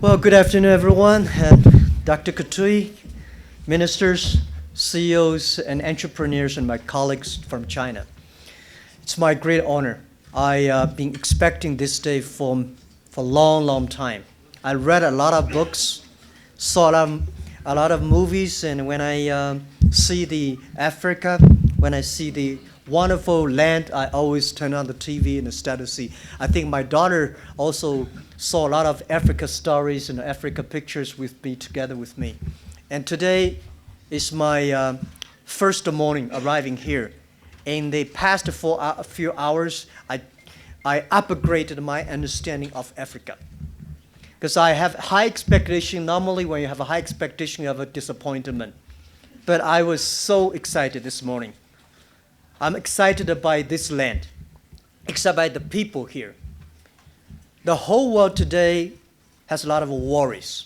Well, good afternoon, everyone, and Dr. Katui, ministers, CEOs, and entrepreneurs, and my colleagues from China. It's my great honor. I've been expecting this day for a long, long time. I read a lot of books, saw a lot of movies, and when I see the Africa, when I see the wonderful land, I always turn on the TV and start to see. I think my daughter also saw a lot of Africa stories and Africa pictures with me, together with me. And today is my first morning arriving here. In the past few hours, I upgraded my understanding of Africa. Because I have high expectation. Normally when you have a high expectation, you have a disappointment. But I was so excited this morning. I'm excited by this land, excited by the people here. The whole world today has a lot of worries,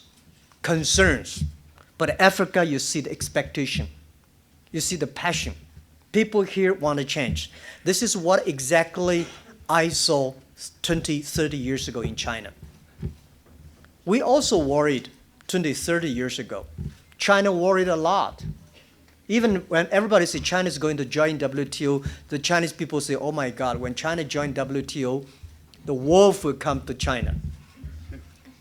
concerns. But Africa, you see the expectation. You see the passion. People here want to change. This is what exactly I saw 20, 30 years ago in China. We also worried 20, 30 years ago. China worried a lot. Even when everybody says China is going to join WTO, the Chinese people say, oh my God, when China joined WTO, the wolf will come to China.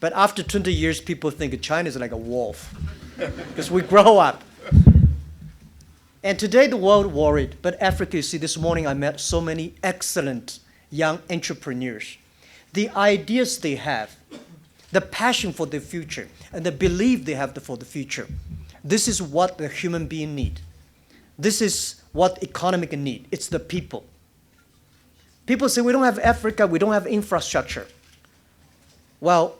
But after 20 years, people think China is like a wolf because we grow up. And today the world worried, but Africa, you see, this morning I met so many excellent young entrepreneurs. The ideas they have, the passion for the future, and the belief they have for the future. This is what the human being need. This is what economic need. It's the people. People say we don't have Africa, we don't have infrastructure. Well,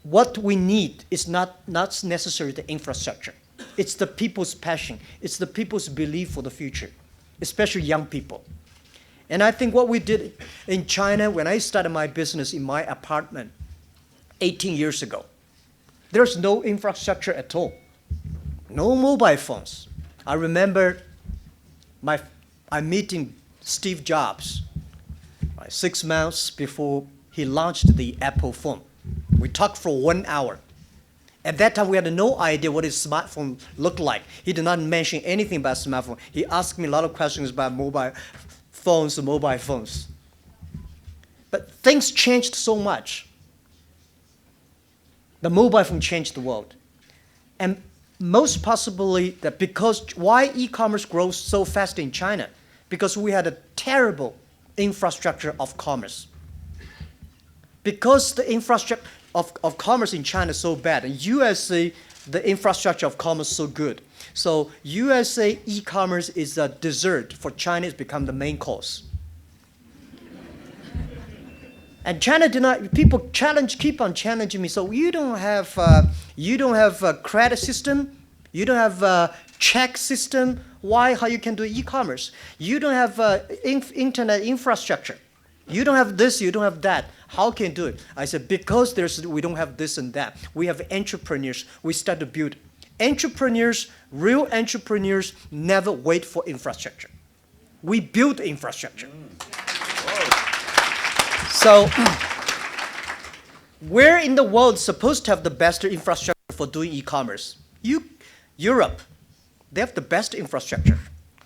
what we need is not necessarily the infrastructure. It's the people's passion. It's the people's belief for the future, especially young people. And I think what we did in China when I started my business in my apartment 18 years ago, there's no infrastructure at all. No mobile phones. I remember I'm meeting Steve Jobs 6 months before he launched the Apple phone. We talked for 1 hour. At that time, we had no idea what his smartphone looked like. He did not mention anything about smartphone. He asked me a lot of questions about mobile phones. But things changed so much. The mobile phone changed the world. And most possibly that because why e-commerce grows so fast in China? Because we had a terrible infrastructure of commerce. Because the infrastructure of commerce in China is so bad, and USA, the infrastructure of commerce is so good. So USA e-commerce is a dessert for China. It's become the main course. And China did not. People keep on challenging me. So you don't have a credit system, you don't have a check system. Why? How you can do e-commerce? You don't have internet infrastructure. You don't have this. You don't have that. How can you do it? I said because we don't have this and that. We have entrepreneurs. We start to build. Entrepreneurs, real entrepreneurs, never wait for infrastructure. We build infrastructure. So, where in the world is supposed to have the best infrastructure for doing e-commerce? Europe, they have the best infrastructure.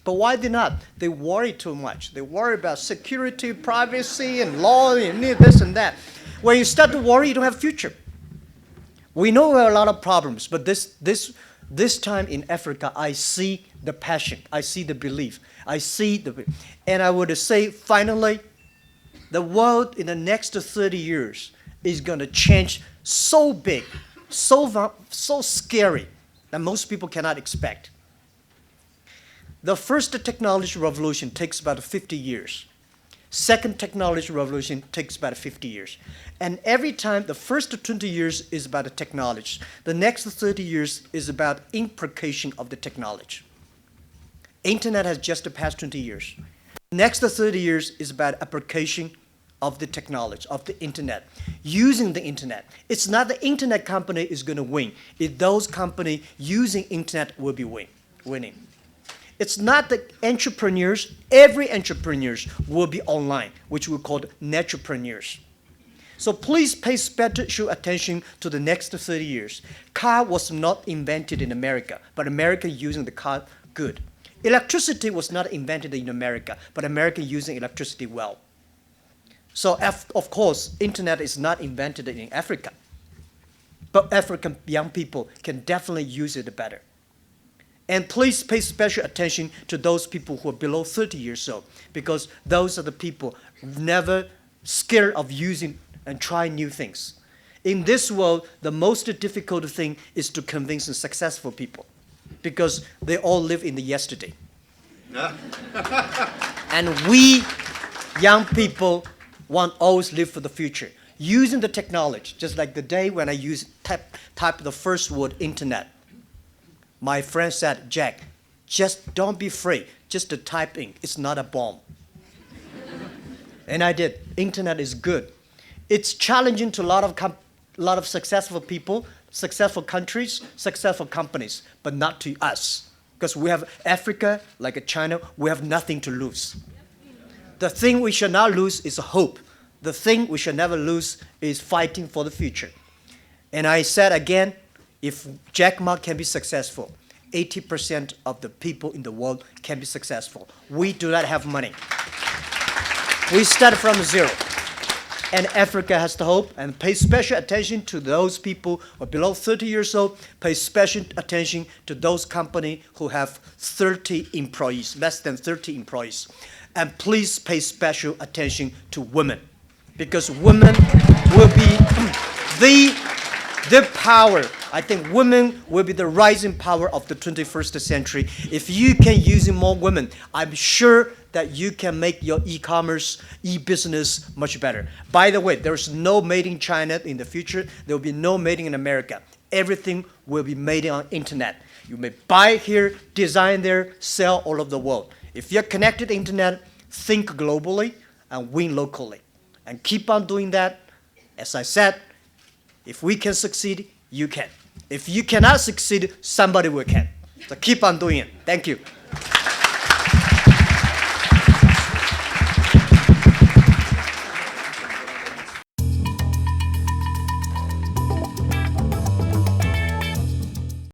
But why they not? They worry too much. They worry about security, privacy, and law, and this and that. When you start to worry, you don't have a future. We know we have a lot of problems, but this time in Africa, I see the passion. I see the belief. And I would say, finally, the world in the next 30 years is going to change so big, so scary, that most people cannot expect. The first technology revolution takes about 50 years. Second technology revolution takes about 50 years. And every time, the first 20 years is about the technology. The next 30 years is about implication of the technology. Internet has just passed 20 years. Next 30 years is about application of the technology, of the internet, using the internet. It's not the internet company is going to win. It's those companies using internet will be winning. It's not the entrepreneurs. Every entrepreneurs will be online, which we call netpreneurs. So please pay special attention to the next 30 years. Car was not invented in America, but America using the car good. Electricity was not invented in America, but America using electricity well. So of course, internet is not invented in Africa, but African young people can definitely use it better. And please pay special attention to those people who are below 30 years old, because those are the people never scared of using and trying new things. In this world, the most difficult thing is to convince the successful people, because they all live in the yesterday. And we, young people, want always live for the future. Using the technology, just like the day when I type the first word, internet. My friend said, Jack, just don't be afraid. Just to type in. It's not a bomb. And I did. Internet is good. It's challenging to a lot of successful people, successful countries, successful companies, but not to us. Because we have Africa, like China, we have nothing to lose. The thing we should not lose is hope. The thing we should never lose is fighting for the future. And I said again, if Jack Ma can be successful, 80% of the people in the world can be successful. We do not have money. We start from zero. And Africa has the hope, and pay special attention to those people who are below 30 years old. Pay special attention to those companies who have 30 employees, less than 30 employees. And please pay special attention to women, because women will be the power. I think women will be the rising power of the 21st century. If you can use more women, I'm sure that you can make your e-commerce, e-business much better. By the way, there's no made in China in the future. There will be no made in America. Everything will be made on internet. You may buy here, design there, sell all over the world. If you're connected to internet, think globally and win locally. And keep on doing that. As I said, if we can succeed, you can. If you cannot succeed, somebody will can. So keep on doing it. Thank you.